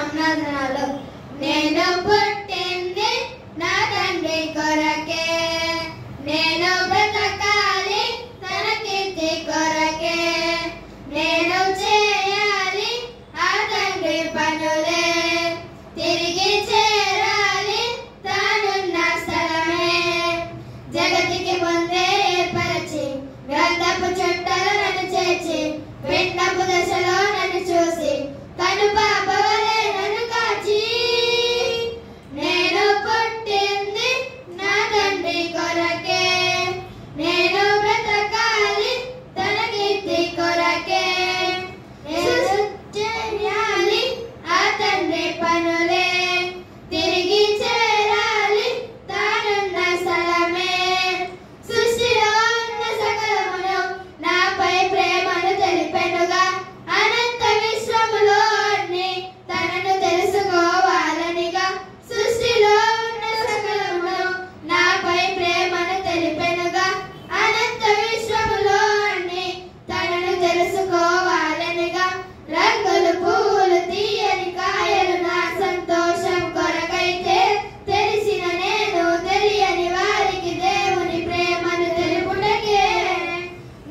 నామనాలు నేను పుట్టింది నా తండ్రి కొరకే నేను బ్రతకాలి తన కీర్తి కొరకే నేను చేయాలి ఆ తండ్రి పనులే తిరిగి చేరాలి తానున్న స్థలమే జగతికి ముందే ఏర్పరచి గ్రంథపు చుట్టలు నన్ను చేర్చి పిండపు దశలో నన్ను చూసి కను పాపవలే నన్ను కాచి నేను పుట్టింది నా తండ్రి కొరకే నేను బ్రతకాలి తన కీర్తి కొరకే చేయాలి ఆ తండ్రి పనులే తిరిగి చేరాలి తానున్న స్థలమే సృష్టిలో ఉన్న సకలమును నాపై ప్రేమను తెలిపెనుగా అనంత విశ్వములో అన్ని తనను తెలుసుకోవాలనిగా సృష్టిలో ఉన్న సకలమును నాపై ప్రేమను తెలిపెనుగా అనంత విశ్వములో అన్ని తనను తెలుసుకోవాలనిగా రంగులు పువ్వులు తీయని కాయలు నా సంతోషం కొరకైతే తెలిసిన నేను తెలియని వారికి దేవుని ప్రేమను తెలుపుటకే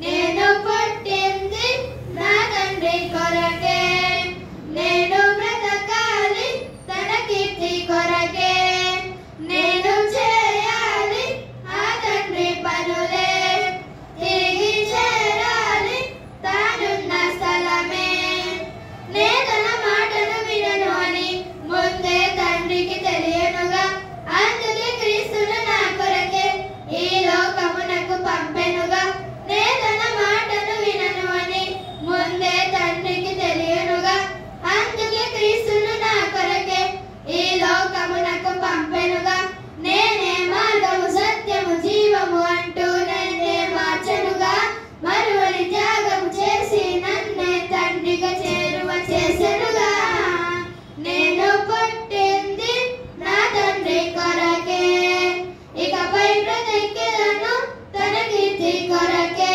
నేను పుట్టింది నా తండ్రి కొరకే నేను బ్రతకాలి తన కీర్తి కొరకే నేను చేయాలి ఆ తండ్రి పనులే తిరిగి చేరాలి తానున్న స్థలమే నే తన మాటను వినను అని ముందే తండ్రికి తెలియనుగా అందుకే క్రీస్తును నా కొరకే ఈ లోకమునకు పంపెనుగా నే తన మాటను వినను అని ముందే తండ్రికి తెలియనుగా అందుకే క్రీస్తును నా కొరకే ఈ లోకమునకు పంపెనుగా నేనే మార్గము సత్యము జీవము అంటూ నన్నే మార్చనుగా మరువని త్యాగము చేసి నన్నే తండ్రిగా చేరువ చేసెనుగా నేను పుట్టింది నా తండ్రి కొరకే ఇకపై బ్రతికెదను తన కీర్తి కొరకే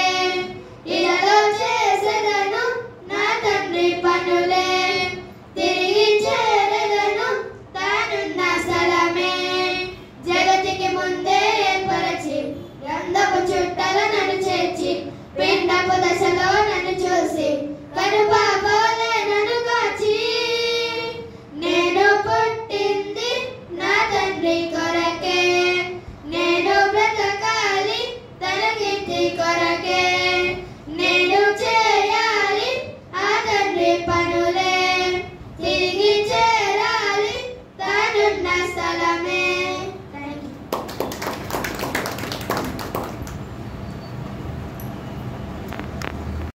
ఇలలో చేసెదను నా తండ్రి పనులే తిరిగి చేరెదను తానున్న స్థలమే జగతికి ముందే ఏర్పరచి గ్రంథపు చుట్టలు నన్ను చేర్చి పిండపు దశలో నన్ను చూసి కను